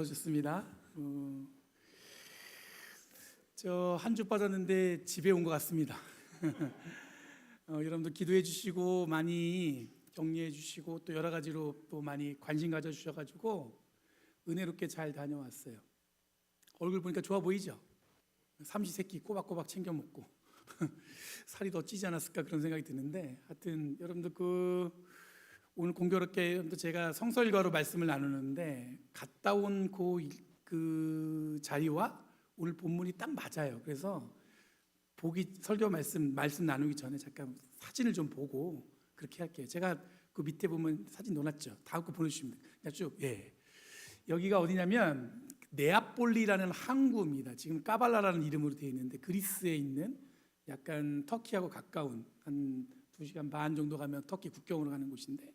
좋습니다. 저 한 주 빠졌는데 집에 온 것 같습니다. 여러분들 기도해 주시고 많이 격려해 주시고 또 여러 가지로 또 많이 관심 가져 주셔가지고 은혜롭게 잘 다녀왔어요. 얼굴 보니까 좋아 보이죠? 삼시세끼 꼬박꼬박 챙겨 먹고 살이 더 찌지 않았을까 그런 생각이 드는데, 하여튼 여러분들 오늘 공교롭게 여러분들 제가 성서일과로 말씀을 나누는데 갔다 온 그 자리와 오늘 본문이 딱 맞아요. 그래서 설교 말씀 나누기 전에 잠깐 사진을 좀 보고 그렇게 할게요. 제가 그 밑에 보면 사진 넣어놨죠. 다음 거 보내주시면 돼요. 그냥 쭉. 여기가 어디냐면 네아폴리라는 항구입니다. 지금 까발라라는 이름으로 되어 있는데 그리스에 있는 약간 터키하고 가까운 한 2시간 반 정도 가면 터키 국경으로 가는 곳인데,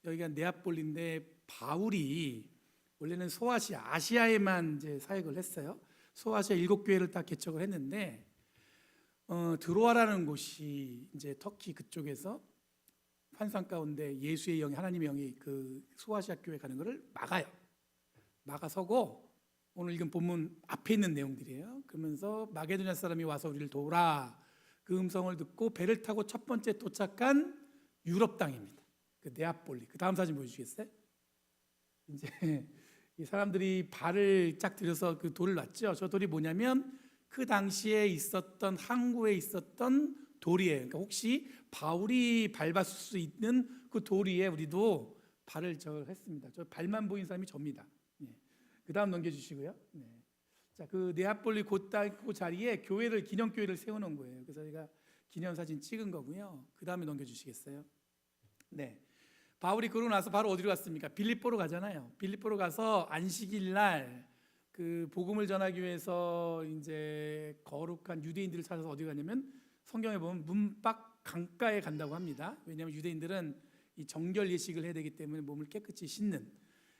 여기가 네아폴리인데 바울이 원래는 아시아에만 이제 사역을 했어요. 소아시아 7교회를 딱 개척을 했는데 드로아라는 곳이 이제 터키 그쪽에서 환상 가운데 예수의 영이, 하나님의 영이 그 소아시아 교회 가는 것을 막아서고 오늘 읽은 본문 앞에 있는 내용들이에요. 그러면서 마게도냐 사람이 와서 우리를 도우라, 그 음성을 듣고 배를 타고 첫 번째 도착한 유럽 땅입니다. 그 네아폴리. 그 다음 사진 보여주시겠어요? 이제 이 사람들이 발을 쫙 들여서 그 돌을 놨죠. 저 돌이 뭐냐면 그 당시에 있었던 항구에 있었던 돌이에요. 그러니까 혹시 바울이 밟았을 수 있는 그 돌 위에 우리도 발을 했습니다. 저 발만 보인 사람이 접니다. 그 다음 넘겨주시고요. 자, 그 네아폴리 그 자리에 기념교회를 세우는 거예요. 그래서 저희가 기념사진 찍은 거고요. 그 다음에 넘겨주시겠어요? 네. 바울이 그러고 나서 바로 어디로 갔습니까? 빌립보로 가잖아요. 빌립보로 가서 안식일 날 그 복음을 전하기 위해서 이제 거룩한 유대인들을 찾아서 어디 가냐면 성경에 보면 문밖 강가에 간다고 합니다. 왜냐하면 유대인들은 이 정결 예식을 해야 되기 때문에 몸을 깨끗이 씻는.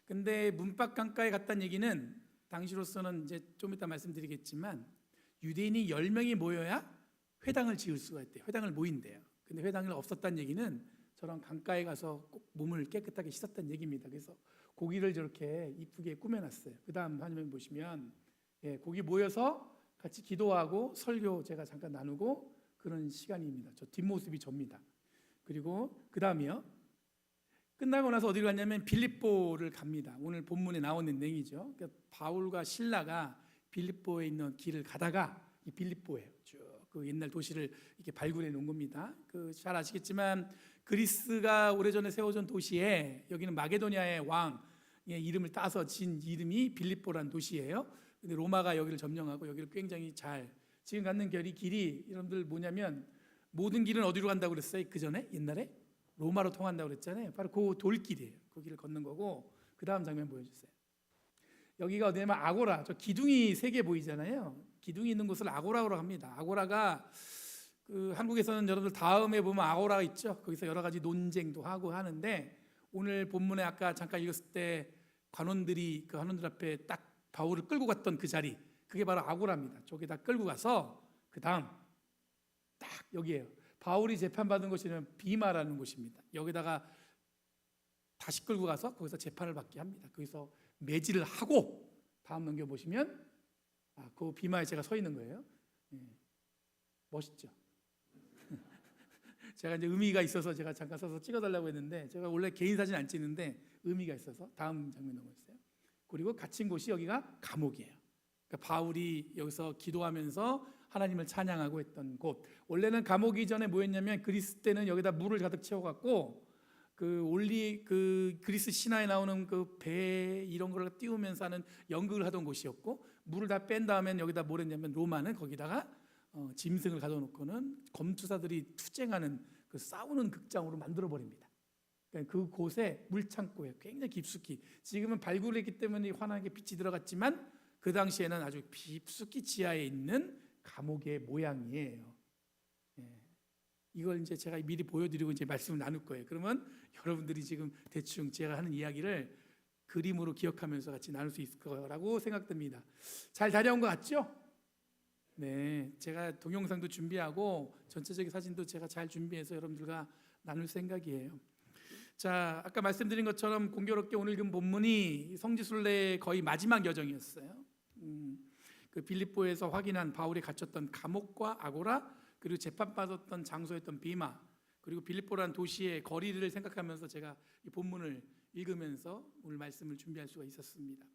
근데 문밖 강가에 갔다는 얘기는 당시로서는 이제 좀 이따 말씀드리겠지만 유대인이 10명이 모여야 회당을 지을 수가 있대요. 회당을 모인대요. 근데 회당이 없었다는 얘기는 저런 강가에 가서 꼭 몸을 깨끗하게 씻었다는 얘기입니다. 그래서 고기를 저렇게 이쁘게 꾸며놨어요. 그 다음 화면 보시면 고기 모여서 같이 기도하고 설교 제가 잠깐 나누고 그런 시간입니다. 저 뒷모습이 접니다. 그리고 그 다음이요. 끝나고 나서 어디로 갔냐면 빌립보를 갑니다. 오늘 본문에 나오는 내용이죠. 그러니까 바울과 실라가 빌립보에 있는 길을 가다가 이 빌립보예요. 쭉 그 옛날 도시를 이렇게 발굴해 놓은 겁니다. 잘 아시겠지만 그리스가 오래전에 세워진 도시에 여기는 마게도냐의 왕의 이름을 따서 진 이름이 빌립보라는 도시예요. 근데 로마가 여기를 점령하고 여기를 굉장히 지금 가는 길이 여러분들 뭐냐면 모든 길은 어디로 간다고 그랬어요? 그 전에 옛날에 로마로 통한다고 그랬잖아요. 바로 그 돌길이에요. 그 길을 걷는 거고. 그 다음 장면 보여주세요. 여기가 어디냐면 아고라, 저 기둥이 3개 보이잖아요. 기둥이 있는 곳을 아고라로 합니다. 아고라가 한국에서는 여러분들 다음에 보면 아고라가 있죠. 거기서 여러 가지 논쟁도 하고 하는데, 오늘 본문에 아까 잠깐 읽었을 때 관원들 앞에 딱 바울을 끌고 갔던 그 자리, 그게 바로 아고라입니다. 저기다 끌고 가서 그 다음 딱 여기에요. 바울이 재판받은 곳이면 비마라는 곳입니다. 여기다가 다시 끌고 가서 거기서 재판을 받게 합니다. 거기서 매질을 하고, 다음 넘겨보시면 그 비마에 제가 서 있는 거예요. 멋있죠? 제가 이제 의미가 있어서 제가 잠깐 서서 찍어달라고 했는데, 제가 원래 개인 사진 안 찍는데 의미가 있어서 다음 장면 넘어졌어요. 그리고 갇힌 곳이 여기가 감옥이에요. 그러니까 바울이 여기서 기도하면서 하나님을 찬양하고 했던 곳. 원래는 감옥 이전에 뭐였냐면 그리스 때는 여기다 물을 가득 채워갖고 그리스 신화에 나오는 그 배 이런 걸 띄우면서 하는 연극을 하던 곳이었고, 물을 다 뺀 다음엔 여기다 뭘 했냐면 로마는 거기다가 짐승을 가둬놓고는 검투사들이 투쟁하는 그 싸우는 극장으로 만들어 버립니다. 그러니까 그곳에 물창고에 굉장히 깊숙이, 지금은 발굴했기 때문에 환하게 빛이 들어갔지만 그 당시에는 아주 깊숙이 지하에 있는 감옥의 모양이에요. 이걸 이제 제가 미리 보여드리고 이제 말씀을 나눌 거예요. 그러면 여러분들이 지금 대충 제가 하는 이야기를 그림으로 기억하면서 같이 나눌 수 있을 거라고 생각됩니다. 잘 다녀온 것 같죠? 네, 제가 동영상도 준비하고 전체적인 사진도 제가 잘 준비해서 여러분들과 나눌 생각이에요. 자, 아까 말씀드린 것처럼 공교롭게 오늘 읽은 본문이 성지순례의 거의 마지막 여정이었어요. 그 빌립보에서 확인한 바울이 갇혔던 감옥과 아고라, 그리고 재판받았던 장소였던 비마, 그리고 빌립보라는 도시의 거리를 생각하면서 제가 이 본문을 읽으면서 오늘 말씀을 준비할 수가 있었습니다.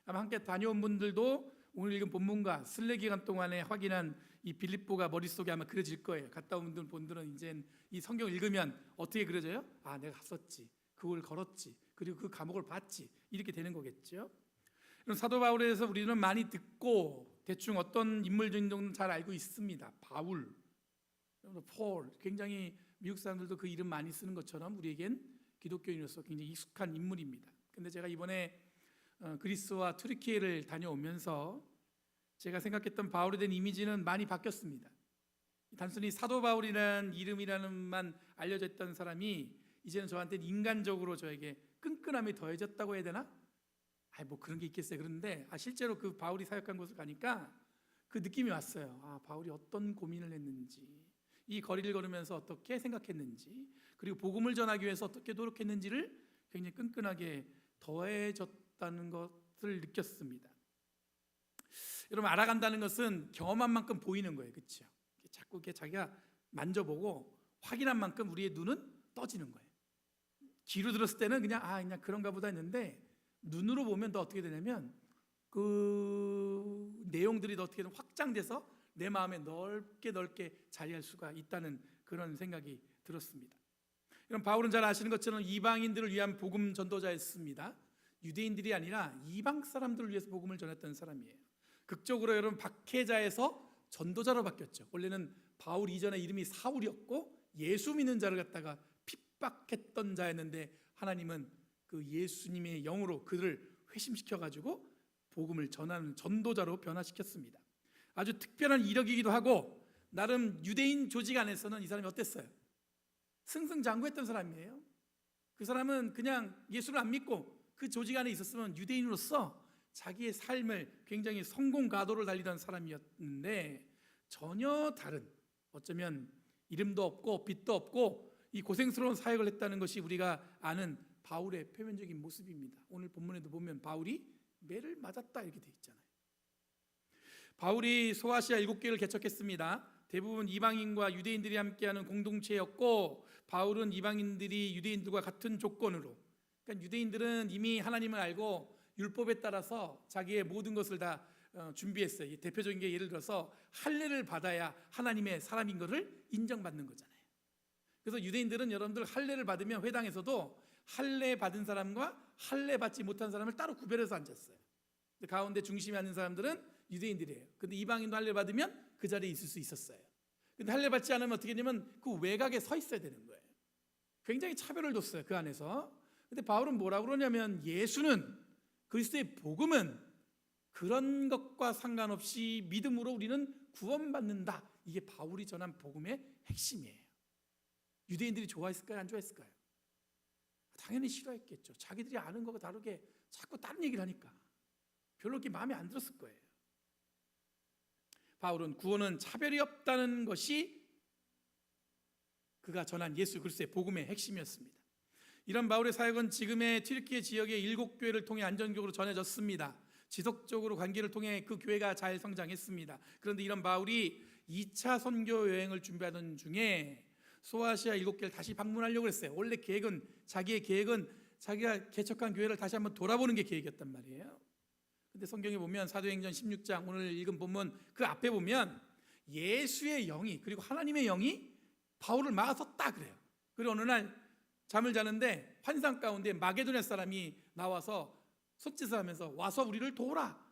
아마 함께 다녀온 분들도 오늘 읽은 본문과 순례 기간 동안에 확인한 이 빌립보가 머릿속에 아마 그려질 거예요. 갔다 온 분들은 이제 이 성경 읽으면 어떻게 그려져요? 아, 내가 갔었지, 그걸 걸었지, 그리고 그 감옥을 봤지, 이렇게 되는 거겠죠. 그럼 사도 바울에 대해서 우리는 많이 듣고 대충 어떤 인물 정도는 잘 알고 있습니다. 바울, 폴, 굉장히 미국 사람들도 그 이름 많이 쓰는 것처럼 우리에겐 기독교인으로서 굉장히 익숙한 인물입니다. 근데 제가 이번에 그리스와 튀르키예를 다녀오면서 제가 생각했던 바울에 대한 이미지는 많이 바뀌었습니다. 단순히 사도 바울이라는 이름이라는만 알려져 있던 사람이 이제는 저한테는 인간적으로 저에게 끈끈함이 더해졌다고 해야 되나? 뭐 그런 게 있겠어요. 그런데 실제로 그 바울이 사역한 곳을 가니까 그 느낌이 왔어요. 바울이 어떤 고민을 했는지, 이 거리를 걸으면서 어떻게 생각했는지, 그리고 복음을 전하기 위해서 어떻게 노력했는지를 굉장히 끈끈하게 더해졌다는 것을 느꼈습니다. 여러분, 알아간다는 것은 경험한 만큼 보이는 거예요. 그렇죠? 자꾸 이렇게 자기가 만져보고 확인한 만큼 우리의 눈은 떠지는 거예요. 귀로 들었을 때는 그냥 그런가 보다 했는데, 눈으로 보면 더 어떻게 되냐면 그 내용들이 더 어떻게든 확장돼서 내 마음에 넓게 자리할 수가 있다는 그런 생각이 들었습니다. 그럼 바울은 잘 아시는 것처럼 이방인들을 위한 복음 전도자였습니다. 유대인들이 아니라 이방 사람들을 위해서 복음을 전했던 사람이에요. 극적으로 여러분, 박해자에서 전도자로 바뀌었죠. 원래는 바울 이전에 이름이 사울이었고 예수 믿는 자를 갖다가 핍박했던 자였는데, 하나님은 그 예수님의 영으로 그를 회심시켜 가지고 복음을 전하는 전도자로 변화시켰습니다. 아주 특별한 이력이기도 하고, 나름 유대인 조직 안에서는 이 사람이 어땠어요? 승승장구했던 사람이에요. 그 사람은 그냥 예수를 안 믿고 그 조직 안에 있었으면 유대인으로서 자기의 삶을 굉장히 성공 가도를 달리던 사람이었는데, 전혀 다른, 어쩌면 이름도 없고 빛도 없고 이 고생스러운 사역을 했다는 것이 우리가 아는 바울의 표면적인 모습입니다. 오늘 본문에도 보면 바울이 매를 맞았다 이렇게 돼 있잖아요. 바울이 소아시아 7교회를 개척했습니다. 대부분 이방인과 유대인들이 함께하는 공동체였고, 바울은 이방인들이 유대인들과 같은 조건으로, 그러니까 유대인들은 이미 하나님을 알고 율법에 따라서 자기의 모든 것을 다 준비했어요. 대표적인 게 예를 들어서 할례를 받아야 하나님의 사람인 것을 인정받는 거잖아요. 그래서 유대인들은 여러분들 할례를 받으면 회당에서도 할례 받은 사람과 할례 받지 못한 사람을 따로 구별해서 앉았어요. 가운데 중심에 앉는 사람들은 유대인들이에요. 근데 이방인도 할례 받으면 그 자리에 있을 수 있었어요. 근데 할례 받지 않으면 어떻게 되냐면 그 외곽에 서 있어야 되는 거예요. 굉장히 차별을 뒀어요, 그 안에서. 근데 바울은 뭐라고 그러냐면, 예수는, 그리스도의 복음은 그런 것과 상관없이 믿음으로 우리는 구원받는다. 이게 바울이 전한 복음의 핵심이에요. 유대인들이 좋아했을까요? 안 좋아했을까요? 당연히 싫어했겠죠. 자기들이 아는 거가 다르게 자꾸 다른 얘기를 하니까 별로 그렇게 마음에 안 들었을 거예요. 바울은 구원은 차별이 없다는 것이 그가 전한 예수 그리스도의 복음의 핵심이었습니다. 이런 바울의 사역은 지금의 튀르키예 지역의 7교회를 통해 안정적으로 전해졌습니다. 지속적으로 관계를 통해 그 교회가 잘 성장했습니다. 그런데 이런 바울이 2차 선교 여행을 준비하던 중에 소아시아 7교회를 다시 방문하려고 했어요. 원래 자기의 계획은 자기가 개척한 교회를 다시 한번 돌아보는 게 계획이었단 말이에요. 근데 성경에 보면 사도행전 16장 오늘 읽은 본문 그 앞에 보면 예수의 영이, 그리고 하나님의 영이 바울을 막아섰다 그래요. 그리고 어느 날 잠을 자는데 환상 가운데 마게도냐 사람이 나와서 손짓을 하면서 와서 우리를 도우라.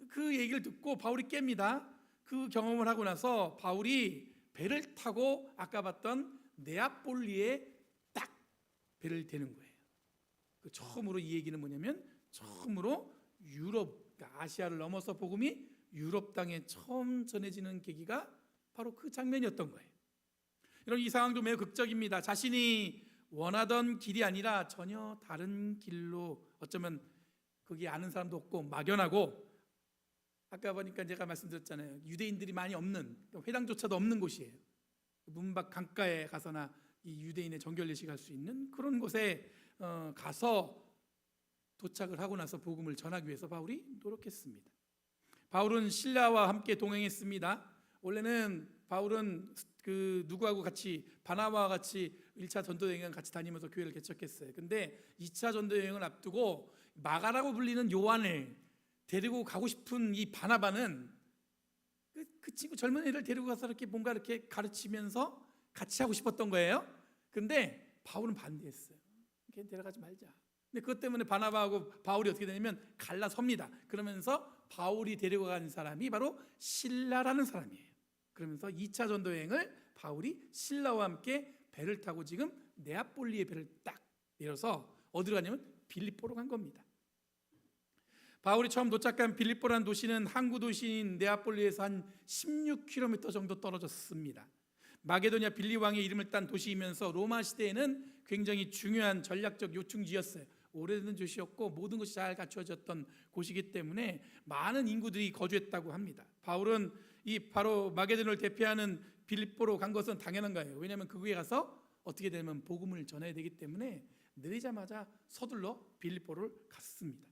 그 얘기를 듣고 바울이 깹니다. 그 경험을 하고 나서 바울이 배를 타고 아까 봤던 네아폴리에 딱 배를 대는 거예요. 그 처음으로 이 얘기는 뭐냐면, 처음으로 유럽, 그러니까 아시아를 넘어서 복음이 유럽 땅에 처음 전해지는 계기가 바로 그 장면이었던 거예요. 여러분, 이 상황도 매우 극적입니다. 자신이 원하던 길이 아니라 전혀 다른 길로, 어쩌면 거기 아는 사람도 없고 막연하고, 아까 보니까 제가 말씀드렸잖아요. 유대인들이 많이 없는, 회당조차도 없는 곳이에요. 문 밖 강가에 가서나 이 유대인의 정결 예식할 수 있는 그런 곳에 가서 도착을 하고 나서 복음을 전하기 위해서 바울이 노력했습니다. 바울은 신라와 함께 동행했습니다. 원래는 바울은 그 누구하고 같이 바나바와 같이 1차 전도 여행을 같이 다니면서 교회를 개척했어요. 근데 2차 전도 여행을 앞두고 마가라고 불리는 요한을 데리고 가고 싶은 이 바나바는 그 친구 젊은 애를 데리고 가서 이렇게 뭔가 이렇게 가르치면서 같이 하고 싶었던 거예요. 근데 바울은 반대했어요. 걔 데려가지 말자. 근데 그것 때문에 바나바하고 바울이 어떻게 되냐면 갈라섭니다. 그러면서 바울이 데리고 간 사람이 바로 실라라는 사람이에요. 그러면서 2차 전도 여행을 바울이 실라와 함께 배를 타고 지금 네아폴리의 배를 딱 내려서 어디로 가냐면 빌립보로 간 겁니다. 바울이 처음 도착한 빌립보라는 도시는 항구 도시인 네아폴리에서 한 16km 정도 떨어졌습니다. 마게도냐 빌리 왕의 이름을 딴 도시이면서 로마 시대에는 굉장히 중요한 전략적 요충지였어요. 오래된 도시였고 모든 것이 잘 갖추어졌던 곳이기 때문에 많은 인구들이 거주했다고 합니다. 바울은 이 바로 마게도냐를 대표하는 빌립보로 간 것은 당연한 거예요. 왜냐하면 그곳에 가서 어떻게 되면 복음을 전해야 되기 때문에 내리자마자 서둘러 빌립보를 갔습니다.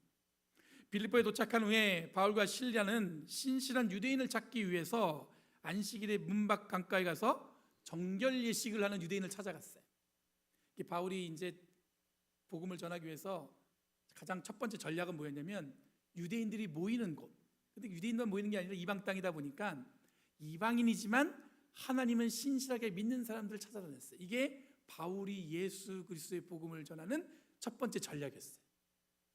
빌립보에 도착한 후에 바울과 실라는 신실한 유대인을 찾기 위해서 안식일에 문밖 강가에 가서 정결 예식을 하는 유대인을 찾아갔어요. 바울이 이제 복음을 전하기 위해서 가장 첫 번째 전략은 뭐였냐면 유대인들이 모이는 곳. 근데 유대인만 모이는 게 아니라 이방 땅이다 보니까 이방인이지만 하나님은 신실하게 믿는 사람들을 찾아다녔어요. 이게 바울이 예수 그리스도의 복음을 전하는 첫 번째 전략이었어요.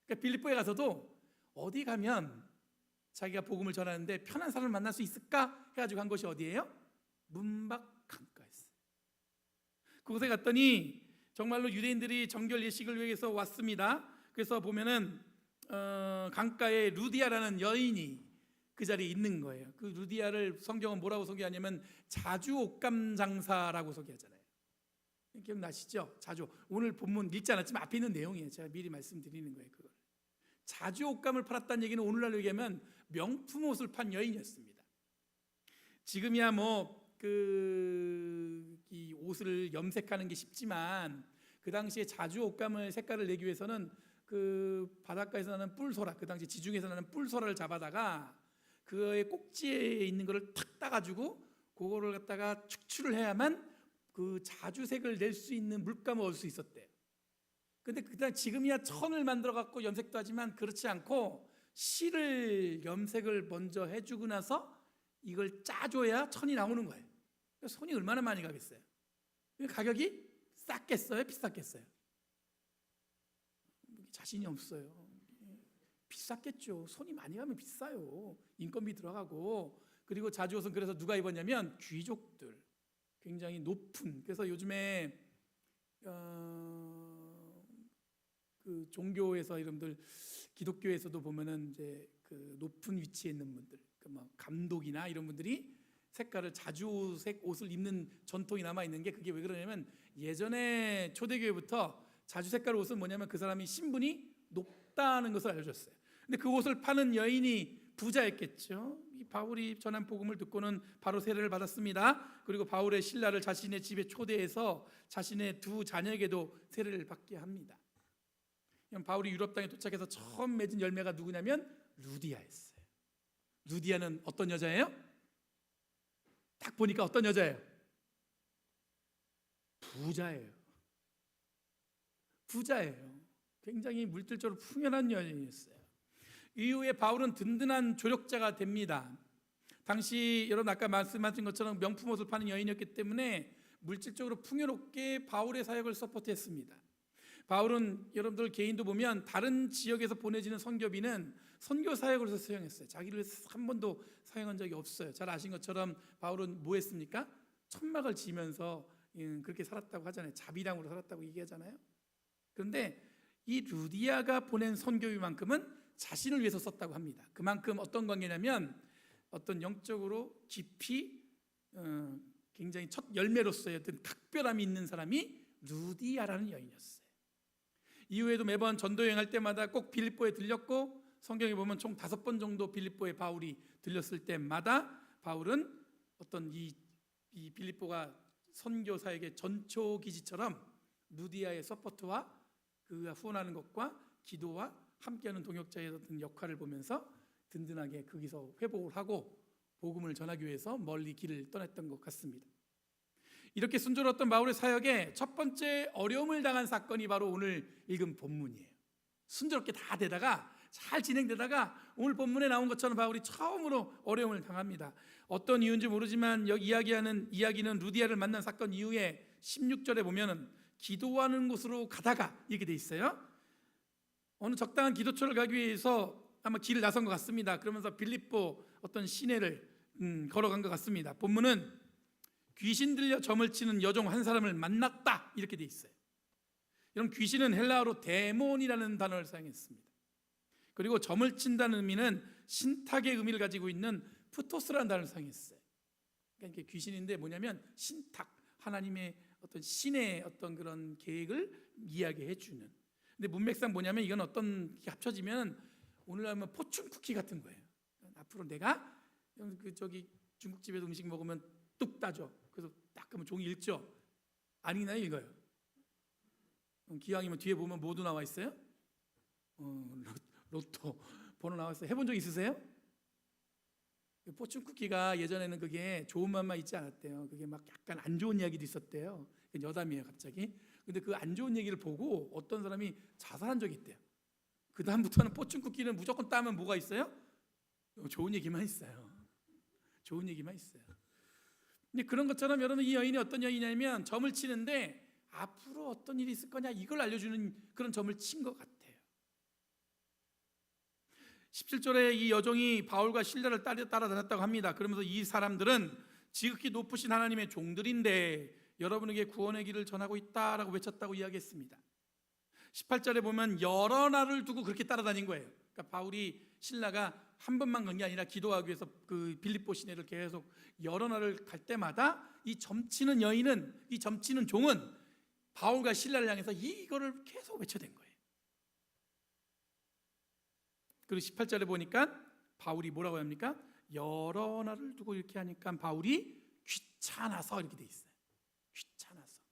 그러니까 빌립보에 가서도 어디 가면 자기가 복음을 전하는데 편한 사람을 만날 수 있을까 해가지고 간 것이 어디예요? 문밖 강가였어요. 그곳에 갔더니 정말로 유대인들이 정결 예식을 위해서 왔습니다. 그래서 보면은 강가에 루디아라는 여인이 그 자리에 있는 거예요. 그 루디아를 성경은 뭐라고 소개하냐면 자주 옷감 장사라고 소개하잖아요. 기억나시죠? 자주. 오늘 본문 읽지 않았지만 앞에 있는 내용이에요. 제가 미리 말씀드리는 거예요. 그걸. 자주 옷감을 팔았다는 얘기는 오늘날로 얘기하면 명품 옷을 판 여인이었습니다. 지금이야 이 옷을 염색하는 게 쉽지만 그 당시에 자주 옷감을 색깔을 내기 위해서는 그 바닷가에서 나는 뿔소라, 그 당시 지중해에서 나는 뿔소라를 잡아다가 그의 꼭지에 있는 거를 탁 따가지고 그거를 갖다가 축출을 해야만 그 자주색을 낼 수 있는 물감을 얻을 수 있었대요. 근데 그다음 지금이야 천을 만들어 갖고 염색도 하지만 그렇지 않고 실을 염색을 먼저 해주고 나서 이걸 짜줘야 천이 나오는 거예요. 손이 얼마나 많이 가겠어요? 가격이 쌌겠어요? 비쌌겠어요? 자신이 없어요. 비쌌겠죠. 손이 많이 가면 비싸요. 인건비 들어가고. 그리고 자주옷은 그래서 누가 입었냐면 귀족들, 굉장히 높은. 그래서 요즘에 그 종교에서 여러분들 기독교에서도 보면은 이제 그 높은 위치에 있는 분들, 그 뭐 감독이나 이런 분들이 색깔을 자주색 옷을 입는 전통이 남아 있는 게 그게 왜 그러냐면 예전에 초대교회부터 자주 색깔 옷은 뭐냐면 그 사람이 신분이 높다는 것을 알려줬어요. 근데 그 옷을 파는 여인이 부자였겠죠. 이 바울이 전한 복음을 듣고는 바로 세례를 받았습니다. 그리고 바울의 신라를 자신의 집에 초대해서 자신의 두 자녀에게도 세례를 받게 합니다. 바울이 유럽 땅에 도착해서 처음 맺은 열매가 누구냐면 루디아였어요. 루디아는 어떤 여자예요? 딱 보니까 어떤 여자예요? 부자예요. 부자예요. 굉장히 물질적으로 풍요한 여인이었어요. 이후에 바울은 든든한 조력자가 됩니다. 당시 여러분 아까 말씀하신 것처럼 명품 옷을 파는 여인이었기 때문에 물질적으로 풍요롭게 바울의 사역을 서포트했습니다. 바울은 여러분들 개인도 보면 다른 지역에서 보내지는 선교비는 선교 사역으로서 사용했어요. 자기를 한 번도 사용한 적이 없어요. 잘 아신 것처럼 바울은 뭐 했습니까? 천막을 지면서 그렇게 살았다고 하잖아요. 자비량으로 살았다고 얘기하잖아요. 그런데 이 루디아가 보낸 선교비만큼은 자신을 위해서 썼다고 합니다. 그만큼 어떤 관계냐면 어떤 영적으로 깊이 굉장히 첫 열매로서의 어떤 각별함이 있는 사람이 루디아라는 여인이었어요. 이후에도 매번 전도 여행할 때마다 꼭 빌립보에 들렸고 성경에 보면 총 5번 정도 빌립보에 바울이 들렸을 때마다 바울은 어떤 이 빌립보가 선교사에게 전초 기지처럼 루디아의 서포트와 그가 후원하는 것과 기도와 함께하는 동역자의 어떤 역할을 보면서 든든하게 거기서 회복을 하고 복음을 전하기 위해서 멀리 길을 떠났던 것 같습니다. 이렇게 순조로웠던 바울의 사역에 첫 번째 어려움을 당한 사건이 바로 오늘 읽은 본문이에요. 순조롭게 다 되다가 잘 진행되다가 오늘 본문에 나온 것처럼 바울이 처음으로 어려움을 당합니다. 어떤 이유인지 모르지만 여기 이야기는 루디아를 만난 사건 이후에 16절에 보면은 기도하는 곳으로 가다가 이렇게 돼 있어요. 어느 적당한 기도처를 가기 위해서 아마 길을 나선 것 같습니다. 그러면서 빌립보 어떤 시내를 걸어간 것 같습니다. 본문은 귀신 들려 점을 치는 여종 한 사람을 만났다 이렇게 돼 있어요. 이런 귀신은 헬라어로 데몬이라는 단어를 사용했습니다. 그리고 점을 친다는 의미는 신탁의 의미를 가지고 있는 프토스라는 단어를 사용했어요. 그러니까 귀신인데 뭐냐면 신탁, 하나님의 어떤 신의 어떤 그런 계획을 이야기해 주는. 근데 문맥상 뭐냐면 이건 어떤 게 합쳐지면 오늘날 하면 포춘 쿠키 같은 거예요. 앞으로 내가 저기 중국집에서 음식 먹으면 뚝 따져. 그래서 딱 하면 종이 읽죠. 안 읽나요? 읽어요. 기왕이면 뒤에 보면 뭐도 나와 있어요? 로또 번호 나왔어요. 해본 적 있으세요? 포춘 쿠키가 예전에는 그게 좋은 맛만 있지 않았대요. 그게 막 약간 안 좋은 이야기도 있었대요. 여담이에요, 갑자기. 근데 그 안 좋은 얘기를 보고 어떤 사람이 자살한 적이 있대요. 그 다음부터는 포춘 쿠키는 무조건 따면 뭐가 있어요? 좋은 얘기만 있어요. 좋은 얘기만 있어요. 근데 그런 것처럼 여러분 이 여인이 어떤 여인이냐면 점을 치는데 앞으로 어떤 일이 있을 거냐 이걸 알려주는 그런 점을 친 것 같아요. 17절에 이 여종이 바울과 실라를 따라다녔다고 합니다. 그러면서 이 사람들은 지극히 높으신 하나님의 종들인데 여러분에게 구원의 길을 전하고 있다라고 외쳤다고 이야기했습니다. 18절에 보면 여러 날을 두고 그렇게 따라다닌 거예요. 그러니까 바울이 신라가 한 번만 간 게 아니라 기도하기 위해서 그 빌립보 시내를 계속 여러 날을 갈 때마다 이 점치는 여인은, 이 점치는 종은 바울과 신라를 향해서 이거를 계속 외쳐댄 거예요. 그리고 18절에 보니까 바울이 뭐라고 합니까? 여러 날을 두고 이렇게 하니까 바울이 귀찮아서 이렇게 돼 있어요. 귀찮아서.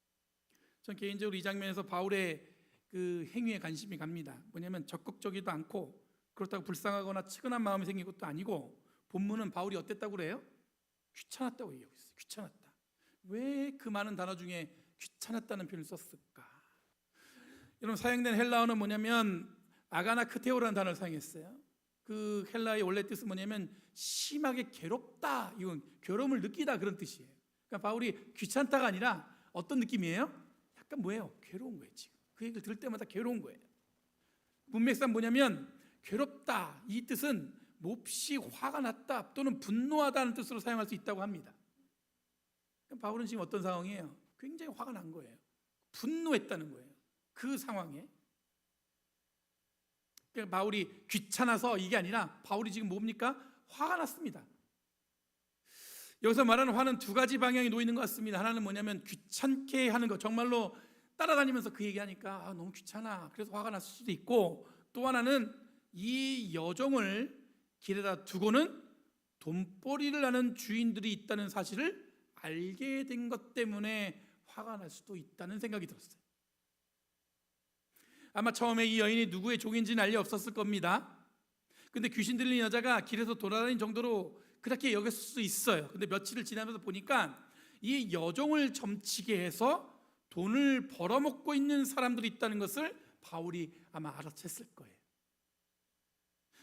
전 개인적으로 이 장면에서 바울의 그 행위에 관심이 갑니다. 뭐냐면 적극적이도 않고 그렇다고 불쌍하거나 측은한 마음이 생긴 것도 아니고 본문은 바울이 어땠다고 그래요? 귀찮았다고 얘기하고 있어요. 귀찮았다. 왜 그 많은 단어 중에 귀찮았다는 표현을 썼을까? 여러분 사용된 헬라어는 뭐냐면 아가나크테오라는 단어를 사용했어요. 그 헬라의 원래 뜻은 뭐냐면 심하게 괴롭다, 이건 괴로움을 느끼다 그런 뜻이에요. 그러니까 바울이 귀찮다가 아니라 어떤 느낌이에요? 약간 뭐예요? 괴로운 거예요. 지금 그 얘기를 들을 때마다 괴로운 거예요. 문맥상 뭐냐면 괴롭다 이 뜻은 몹시 화가 났다 또는 분노하다는 뜻으로 사용할 수 있다고 합니다. 그러니까 바울은 지금 어떤 상황이에요? 굉장히 화가 난 거예요. 분노했다는 거예요. 그 상황에. 그러니까 바울이 귀찮아서 이게 아니라 바울이 지금 뭡니까? 화가 났습니다. 여기서 말하는 화는 두 가지 방향이 놓이는 것 같습니다. 하나는 뭐냐면 귀찮게 하는 것, 정말로 따라다니면서 그 얘기하니까 너무 귀찮아 그래서 화가 났을 수도 있고, 또 하나는 이 여종을 길에다 두고는 돈벌이를 하는 주인들이 있다는 사실을 알게 된 것 때문에 화가 날 수도 있다는 생각이 들었어요. 아마 처음에 이 여인이 누구의 종인지는 알리 없었을 겁니다. 근데 귀신 들린 여자가 길에서 돌아다닌 정도로 그렇게 여겼을 수 있어요. 근데 며칠을 지나면서 보니까 이 여종을 점치게 해서 돈을 벌어먹고 있는 사람들이 있다는 것을 바울이 아마 알아챘을 거예요.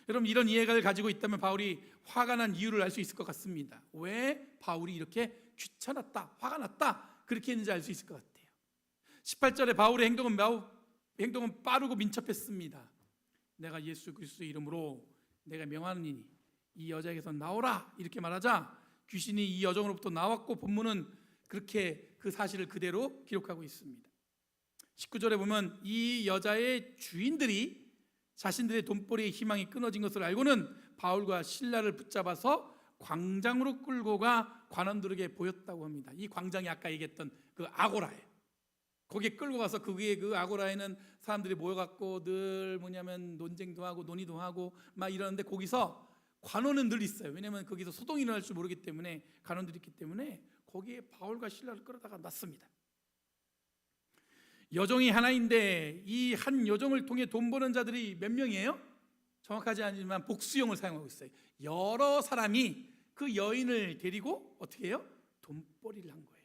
여러분 이런 이해를 가지고 있다면 바울이 화가 난 이유를 알 수 있을 것 같습니다. 왜 바울이 이렇게 귀찮았다, 화가 났다 그렇게 했는지 알 수 있을 것 같아요. 18절에 바울의 행동은 빠르고 민첩했습니다. 내가 예수 그리스도의 이름으로 내가 명하느니 이 여자에게서 나오라 이렇게 말하자 귀신이 이 여종으로부터 나왔고 본문은 그렇게 그 사실을 그대로 기록하고 있습니다. 19절에 보면 이 여자의 주인들이 자신들의 돈벌이의 희망이 끊어진 것을 알고는 바울과 실라를 붙잡아서 광장으로 끌고 가 관원들에게 보였다고 합니다. 이 광장이 아까 얘기했던 그 아고라예요. 거기에 끌고 가서 그게 그 아고라에는 사람들이 모여갖고 늘 뭐냐면 논쟁도 하고 논의도 하고 막 이러는데 거기서 관원은 늘 있어요. 왜냐하면 거기서 소동이 일어날 줄 모르기 때문에 관원들이 있기 때문에 거기에 바울과 실라를 끌어다가 놨습니다. 여종이 하나인데 이 한 여종을 통해 돈 버는 자들이 몇 명이에요? 정확하지 않지만 복수형을 사용하고 있어요. 여러 사람이 그 여인을 데리고 어떻게 해요? 돈벌이를 한 거예요.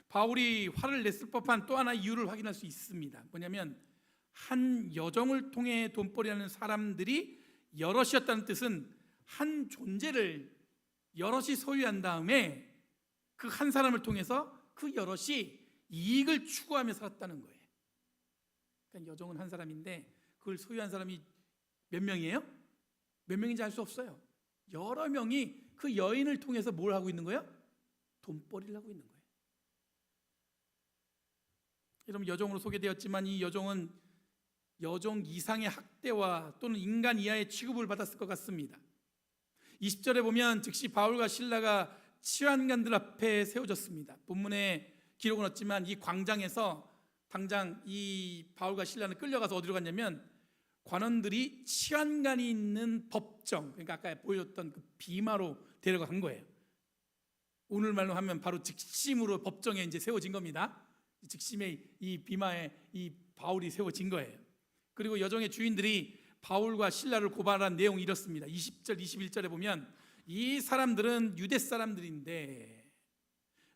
바울이 화를 냈을 법한 또 하나 이유를 확인할 수 있습니다. 뭐냐면 한 여종을 통해 돈벌이하는 사람들이 여럿이었다는 뜻은 한 존재를 여럿이 소유한 다음에 그 한 사람을 통해서 그 여럿이 이익을 추구하며 살았다는 거예요. 그러니까 여종은 한 사람인데 그걸 소유한 사람이 몇 명이에요? 몇 명인지 알 수 없어요. 여러 명이 그 여인을 통해서 뭘 하고 있는 거예요? 돈벌이를 하고 있는 거예요. 여러분, 여종으로 소개되었지만 이 여종은 여종 이상의 학대와 또는 인간 이하의 취급을 받았을 것 같습니다. 20절에 보면 즉시 바울과 실라가 치환관들 앞에 세워졌습니다. 본문에 기록은 없지만 이 광장에서 당장 이 바울과 실라는 끌려가서 어디로 갔냐면 관원들이 치환관이 있는 법정, 그러니까 아까 보여줬던 그 비마로 데려간 거예요. 오늘말로 하면 바로 직심으로 법정에 이제 세워진 겁니다. 직심에 이 비마에 이 바울이 세워진 거예요. 그리고 여종의 주인들이 바울과 실라를 고발한 내용이 이렇습니다. 20절 21절에 보면 이 사람들은 유대 사람들인데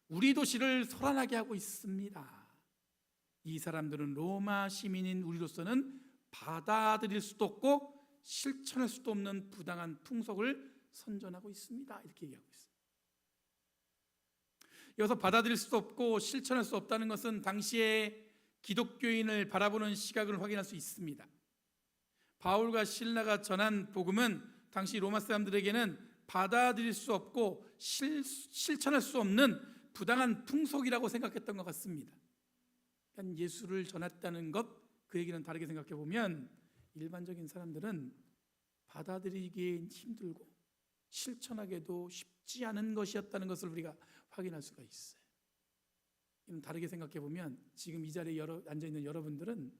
우리 도시를 소란하게 하고 있습니다. 이 사람들은 로마 시민인 우리로서는 받아들일 수도 없고 실천할 수도 없는 부당한 풍속을 선전하고 있습니다. 이렇게 얘기하고 있어요. 여기서 받아들일 수 없고 실천할 수 없다는 것은 당시에 기독교인을 바라보는 시각을 확인할 수 있습니다. 바울과 실라가 전한 복음은 당시 로마 사람들에게는 받아들일 수 없고 실천할 수 없는 부당한 풍속이라고 생각했던 것 같습니다. 그러니까 예수를 전했다는 것, 그 얘기는 다르게 생각해 보면 일반적인 사람들은 받아들이기 힘들고 실천하기도 쉽지 않은 것이었다는 것을 우리가 확인할 수가 있어요. 다르게 생각해 보면 지금 이 자리에 앉아 있는 여러분들은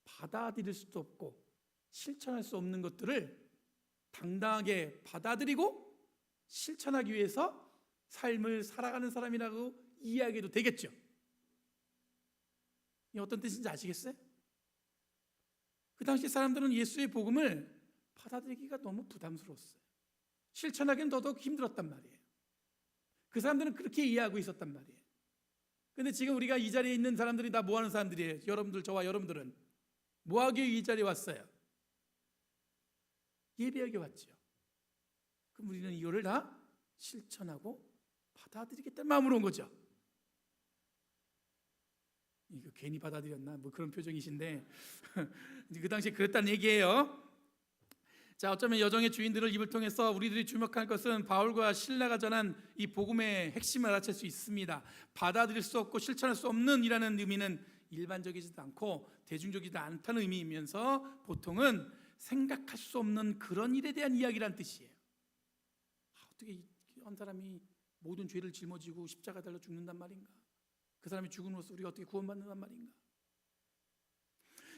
받아들일 수도 없고 실천할 수 없는 것들을 당당하게 받아들이고 실천하기 위해서 삶을 살아가는 사람이라고 이해하기도 되겠죠. 이 어떤 뜻인지 아시겠어요? 그 당시 사람들은 예수의 복음을 받아들이기가 너무 부담스러웠어요. 실천하기는 더더욱 힘들었단 말이에요. 그 사람들은 그렇게 이해하고 있었단 말이에요. 그런데 지금 우리가 이 자리에 있는 사람들이 다 뭐 하는 사람들이에요? 여러분들, 저와 여러분들은 뭐 하기 이 자리에 왔어요? 예배하기 왔죠. 그럼 우리는 이거를 다 실천하고 받아들이겠다는 마음으로 온 거죠. 이거 괜히 받아들였나? 뭐 그런 표정이신데 그 당시에 그랬다는 얘기예요. 자, 어쩌면 여종의 주인들을 입을 통해서 우리들이 주목할 것은 바울과 실라가 전한 이 복음의 핵심을 알아챌 수 있습니다. 받아들일 수 없고 실천할 수 없는 이라는 의미는 일반적이지도 않고 대중적이지도 않다는 의미이면서 보통은 생각할 수 없는 그런 일에 대한 이야기란 뜻이에요. 어떻게 한 사람이 모든 죄를 짊어지고 십자가 달려 죽는단 말인가? 그 사람이 죽음으로써 우리가 어떻게 구원받는단 말인가?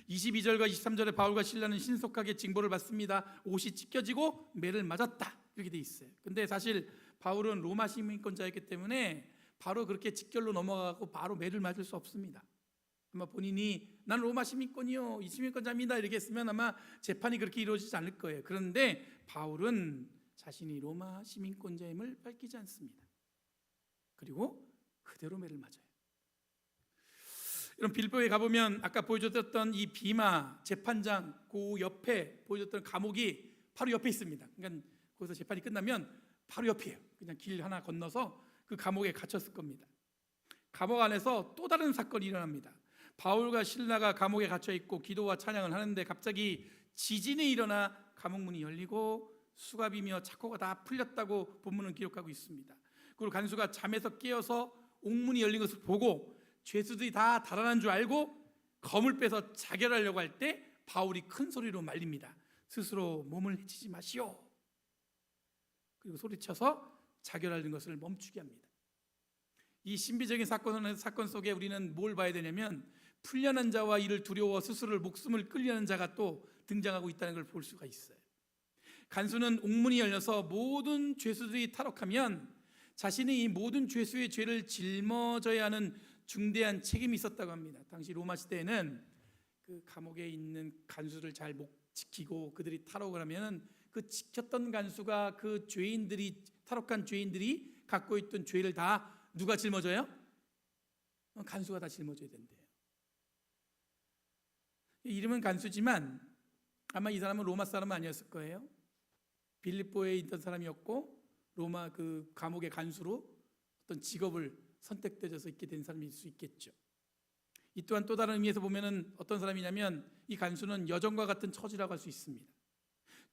22절과 23절에 바울과 실라는 신속하게 징벌을 받습니다. 옷이 찢겨지고 매를 맞았다, 이렇게 돼 있어요. 근데 사실 바울은 로마 시민권자였기 때문에 바로 그렇게 직결로 넘어가고 바로 매를 맞을 수 없습니다. 아마 본인이 난 로마 시민권이요, 이 시민권자입니다 이렇게 했으면 아마 재판이 그렇게 이루어지지 않을 거예요. 그런데 바울은 자신이 로마 시민권자임을 밝히지 않습니다. 그리고 그대로 매를 맞아요. 이런 빌보에 가보면 아까 보여줬던 이 비마 재판장 그 옆에 보여줬던 감옥이 바로 옆에 있습니다. 그러니까 거기서 재판이 끝나면 바로 옆이에요. 그냥 길 하나 건너서 그 감옥에 갇혔을 겁니다. 감옥 안에서 또 다른 사건이 일어납니다. 바울과 실라가 감옥에 갇혀 있고 기도와 찬양을 하는데 갑자기 지진이 일어나 감옥 문이 열리고 수갑이며 차코가 다 풀렸다고 본문은 기록하고 있습니다. 그리고 간수가 잠에서 깨어서 옥문이 열린 것을 보고 죄수들이 다 달아난 줄 알고 검을 빼서 자결하려고 할 때 바울이 큰 소리로 말립니다. 스스로 몸을 해치지 마시오. 그리고 소리쳐서 자결하는 것을 멈추게 합니다. 이 신비적인 사건 속에 우리는 뭘 봐야 되냐면 풀려난 자와 이를 두려워 스스로 목숨을 끌려는 자가 또 등장하고 있다는 걸 볼 수가 있어요. 간수는 옥문이 열려서 모든 죄수들이 탈옥하면 자신이 이 모든 죄수의 죄를 짊어져야 하는 중대한 책임이 있었다고 합니다. 당시 로마 시대에는 그 감옥에 있는 간수를 잘 못 지키고 그들이 탈옥을 하면은 그 지켰던 간수가 그 죄인들이 탈옥한 죄인들이 갖고 있던 죄를 다 누가 짊어져요? 간수가 다 짊어져야 된대요. 이름은 간수지만 아마 이 사람은 로마 사람은 아니었을 거예요. 빌립보에 있던 사람이었고 로마 그 감옥의 간수로 어떤 직업을 선택되어서 있게 된 사람일 수 있겠죠. 이 또한 또 다른 의미에서 보면은 어떤 사람이냐면 이 간수는 여정과 같은 처지라고 할 수 있습니다.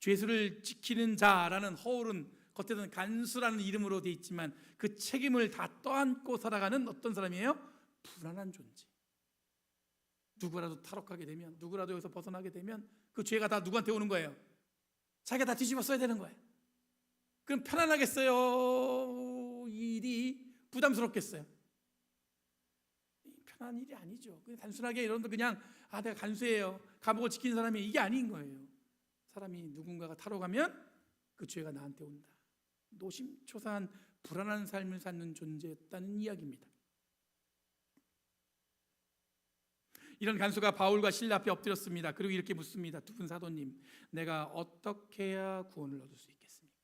죄수를 지키는 자라는 허울은 겉에서는 간수라는 이름으로 되어 있지만 그 책임을 다 떠안고 살아가는 어떤 사람이에요? 불안한 존재. 누구라도 탈옥하게 되면, 누구라도 여기서 벗어나게 되면 그 죄가 다 누구한테 오는 거예요? 자기가 다 뒤집어 써야 되는 거예요. 그럼 편안하겠어요? 일이 부담스럽겠어요? 편한 일이 아니죠. 그냥 단순하게 여러분들 그냥 내가 간수예요, 감옥을 지키는 사람이, 이게 아닌 거예요. 사람이 누군가가 탈옥하면 그 죄가 나한테 온다. 노심초사한 불안한 삶을 사는 존재였다는 이야기입니다. 이런 간수가 바울과 실라 앞에 엎드렸습니다. 그리고 이렇게 묻습니다. 두 분 사도님, 내가 어떻게 해야 구원을 얻을 수 있겠습니까?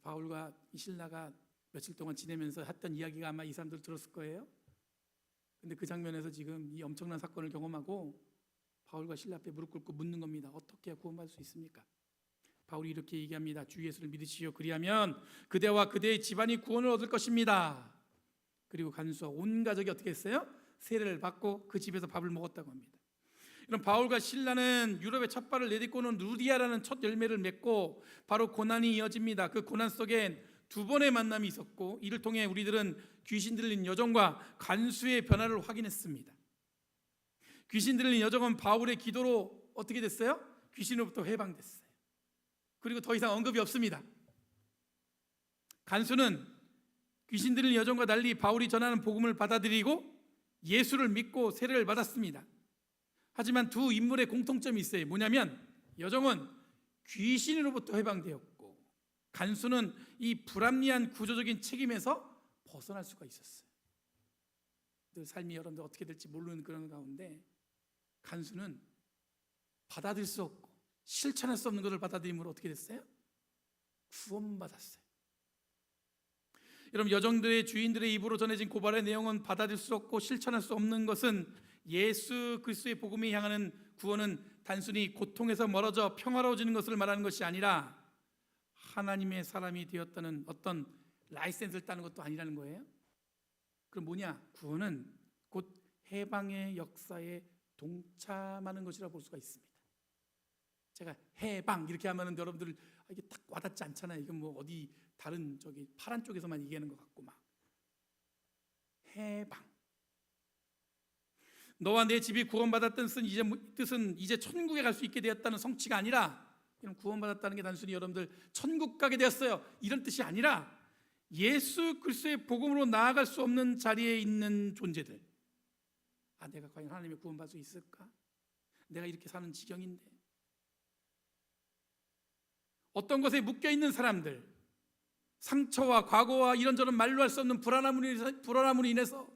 바울과 이 실라가 며칠 동안 지내면서 했던 이야기가 아마 이 사람들 들었을 거예요. 근데 그 장면에서 지금 이 엄청난 사건을 경험하고 바울과 실라 앞에 무릎 꿇고 묻는 겁니다. 어떻게 해야 구원받을 수 있습니까? 바울이 이렇게 얘기합니다. 주 예수를 믿으시오. 그리하면 그대와 그대의 집안이 구원을 얻을 것입니다. 그리고 간수와 온 가족이 어떻게 했어요? 세례를 받고 그 집에서 밥을 먹었다고 합니다. 이런 바울과 실라는 유럽의 첫 발을 내딛고는 루디아라는 첫 열매를 맺고 바로 고난이 이어집니다. 그 고난 속엔 두 번의 만남이 있었고 이를 통해 우리들은 귀신 들린 여정과 간수의 변화를 확인했습니다. 귀신 들린 여정은 바울의 기도로 어떻게 됐어요? 귀신으로부터 해방됐어요. 그리고 더 이상 언급이 없습니다. 간수는 귀신 들린 여정과 달리 바울이 전하는 복음을 받아들이고 예수를 믿고 세례를 받았습니다. 하지만 두 인물의 공통점이 있어요. 뭐냐면 여정은 귀신으로부터 해방되었고 간수는 이 불합리한 구조적인 책임에서 벗어날 수가 있었어요. 늘 삶이 여러분들 어떻게 될지 모르는 그런 가운데 간수는 받아들일 수 없고 실천할 수 없는 것을 받아들임으로 어떻게 됐어요? 구원받았어요. 여러분, 여정들의 주인들의 입으로 전해진 고발의 내용은 받아들일 수 없고 실천할 수 없는 것은 예수 그리스도의 복음이 향하는 구원은 단순히 고통에서 멀어져 평화로워지는 것을 말하는 것이 아니라 하나님의 사람이 되었다는 어떤 라이센스를 따는 것도 아니라는 거예요. 그럼 뭐냐? 구원은 곧 해방의 역사에 동참하는 것이라고 볼 수가 있습니다. 제가 해방 이렇게 하면은 여러분들 이게 딱 와닿지 않잖아요. 이건 뭐 어디 다른 저기 파란 쪽에서만 얘기하는 것 같고 막 해방. 너와 내 집이 구원받았다는 뜻은 이제 천국에 갈 수 있게 되었다는 성취가 아니라 구원받았다는 게 단순히 여러분들 천국 가게 되었어요 이런 뜻이 아니라 예수 그리스도의 복음으로 나아갈 수 없는 자리에 있는 존재들. 내가 과연 하나님의 구원받을 수 있을까? 내가 이렇게 사는 지경인데. 어떤 것에 묶여있는 사람들, 상처와 과거와 이런저런 말로 할 수 없는 불안함으로 인해서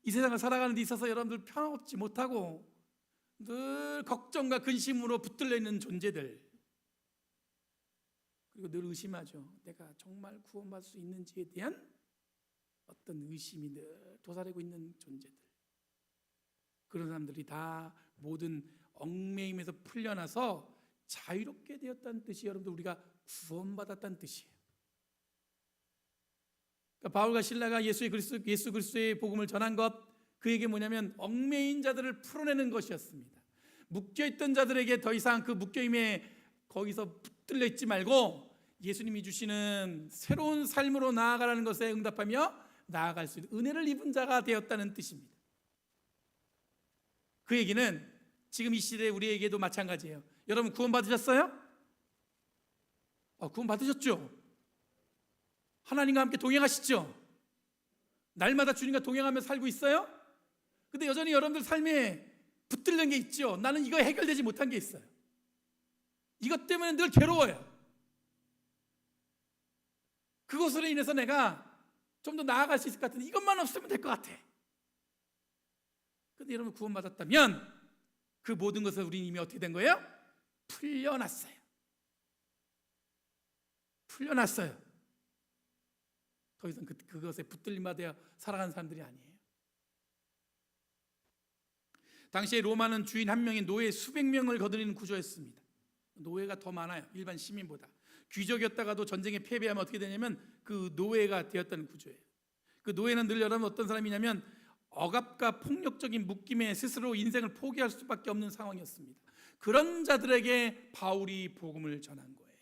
이 세상을 살아가는 데 있어서 여러분들 편안없지 못하고 늘 걱정과 근심으로 붙들려 있는 존재들, 그리고 늘 의심하죠. 내가 정말 구원받을 수 있는지에 대한 어떤 의심이 늘 도사리고 있는 존재들. 그런 사람들이 다 모든 얽매임에서 풀려나서 자유롭게 되었다는 뜻이 여러분들 우리가 구원받았다는 뜻이에요. 그러니까 바울과 실라가 예수 그리스도의 복음을 전한 것, 그에게 뭐냐면 얽매인 자들을 풀어내는 것이었습니다. 묶여있던 자들에게 더 이상 그 묶여임에 거기서 붙들려 있지 말고 예수님이 주시는 새로운 삶으로 나아가라는 것에 응답하며 나아갈 수 있는 은혜를 입은 자가 되었다는 뜻입니다. 그 얘기는 지금 이 시대에 우리에게도 마찬가지예요. 여러분 구원 받으셨어요? 구원 받으셨죠? 하나님과 함께 동행하시죠? 날마다 주님과 동행하며 살고 있어요? 근데 여전히 여러분들 삶에 붙들린 게 있죠. 나는 이거 해결되지 못한 게 있어요. 이것 때문에 늘 괴로워요. 그것으로 인해서 내가 좀 더 나아갈 수 있을 것 같은데 이것만 없으면 될 것 같아. 근데 여러분 구원받았다면 그 모든 것을 우리는 이미 어떻게 된 거예요? 풀려났어요. 풀려났어요. 더 이상 그것에 붙들림받아 살아가는 사람들이 아니에요. 당시에 로마는 주인 한 명인 노예 수백 명을 거느리는 구조였습니다. 노예가 더 많아요. 일반 시민보다. 귀족이었다가도 전쟁에 패배하면 어떻게 되냐면 그 노예가 되었다는 구조예요. 그 노예는 늘 여러분 어떤 사람이냐면 억압과 폭력적인 묶임에 스스로 인생을 포기할 수밖에 없는 상황이었습니다. 그런 자들에게 바울이 복음을 전한 거예요.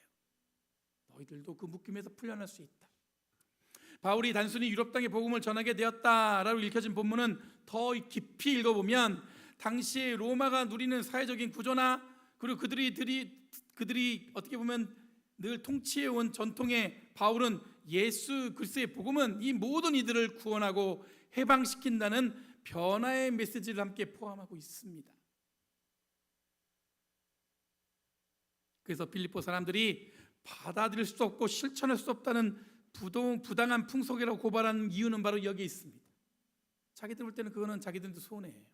너희들도 그 묶임에서 풀려날 수 있다. 바울이 단순히 유럽 땅에 복음을 전하게 되었다라고 읽혀진 본문은 더 깊이 읽어보면 당시에 로마가 누리는 사회적인 구조나 그리고 그들이 어떻게 보면 늘 통치해온 전통에 바울은 예수 그리스도의 복음은 이 모든 이들을 구원하고 해방시킨다는 변화의 메시지를 함께 포함하고 있습니다. 그래서 빌립보 사람들이 받아들일 수 없고 실천할 수 없다는 부당한 풍속이라고 고발하는 이유는 바로 여기에 있습니다. 자기들 볼 때는 그거는 자기들도 손해예요.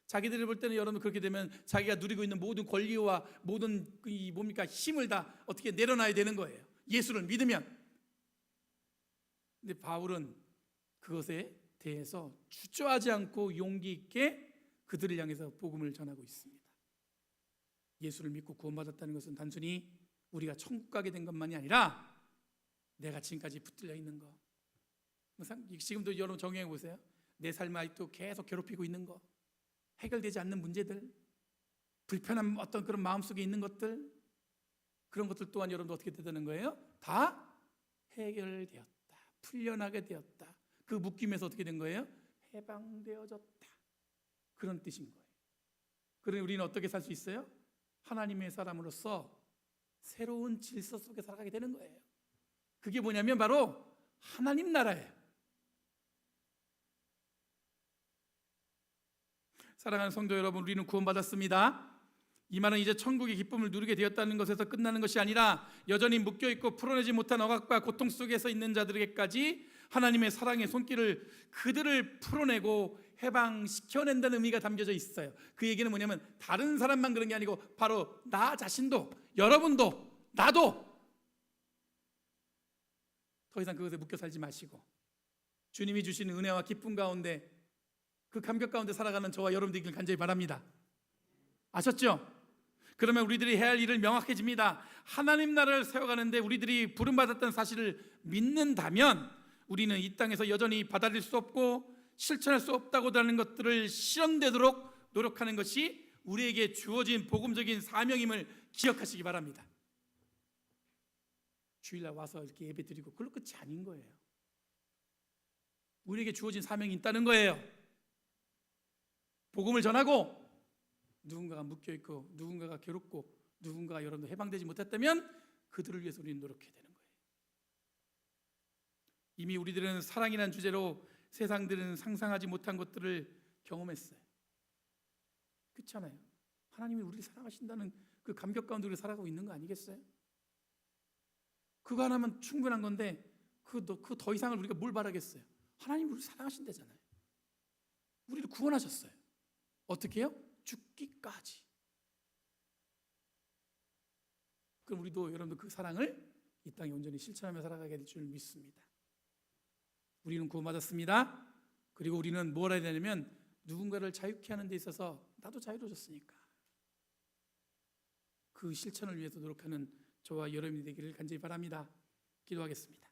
자기들이 볼 때는 여러분 그렇게 되면 자기가 누리고 있는 모든 권리와 모든 힘을 다 어떻게 내려놔야 되는 거예요. 예수를 믿으면. 근데 바울은 그것에 대해서 주저하지 않고 용기 있게 그들을 향해서 복음을 전하고 있습니다. 예수를 믿고 구원받았다는 것은 단순히 우리가 천국 가게 된 것만이 아니라 내가 지금까지 붙들려 있는 거, 지금도 여러분 정리해 보세요. 내 삶을 아직도 계속 괴롭히고 있는 거, 해결되지 않는 문제들, 불편한 어떤 그런 마음속에 있는 것들, 그런 것들 또한 여러분도 어떻게 되는 거예요? 다 해결되었다, 풀려나게 되었다. 그 묶임에서 어떻게 된 거예요? 해방되어졌다. 그런 뜻인 거예요. 그러니 우리는 어떻게 살 수 있어요? 하나님의 사람으로서 새로운 질서 속에 살아가게 되는 거예요. 그게 뭐냐면 바로 하나님 나라예요. 사랑하는 성도 여러분, 우리는 구원받았습니다. 이 말은 이제 천국의 기쁨을 누리게 되었다는 것에서 끝나는 것이 아니라 여전히 묶여있고 풀어내지 못한 억압과 고통 속에서 있는 자들에게까지 하나님의 사랑의 손길을 그들을 풀어내고 해방시켜낸다는 의미가 담겨져 있어요. 그 얘기는 뭐냐면 다른 사람만 그런 게 아니고 바로 나 자신도, 여러분도, 나도 더 이상 그것에 묶여 살지 마시고 주님이 주시는 은혜와 기쁨 가운데 그 감격 가운데 살아가는 저와 여러분들에게 간절히 바랍니다. 아셨죠? 그러면 우리들이 해야 할 일을 명확해집니다. 하나님 나라를 세워가는데 우리들이 부름받았다는 사실을 믿는다면 우리는 이 땅에서 여전히 받아들일 수 없고 실천할 수 없다고 하는 것들을 실현되도록 노력하는 것이 우리에게 주어진 복음적인 사명임을 기억하시기 바랍니다. 주일날 와서 이렇게 예배 드리고 그걸로 끝이 아닌 거예요. 우리에게 주어진 사명이 있다는 거예요. 복음을 전하고 누군가가 묶여있고 누군가가 괴롭고 누군가가 여러분도 해방되지 못했다면 그들을 위해서 우리는 노력해야 되는 거예요. 이미 우리들은 사랑이라는 주제로 세상들은 상상하지 못한 것들을 경험했어요. 그렇잖아요. 하나님이 우리를 사랑하신다는 그 감격 가운데 우리가 살아가고 있는 거 아니겠어요? 그거 하나면 충분한 건데 그 더 이상을 우리가 뭘 바라겠어요? 하나님이 우리를 사랑하신다잖아요. 우리를 구원하셨어요. 어떻게 해요? 죽기까지. 그럼 우리도 여러분들 그 사랑을 이 땅에 온전히 실천하며 살아가게 될 줄 믿습니다. 우리는 구원받았습니다. 그리고 우리는 뭘 해야 되냐면 누군가를 자유케 하는 데 있어서 나도 자유로워졌으니까 그 실천을 위해서 노력하는 저와 여러분이 되기를 간절히 바랍니다. 기도하겠습니다.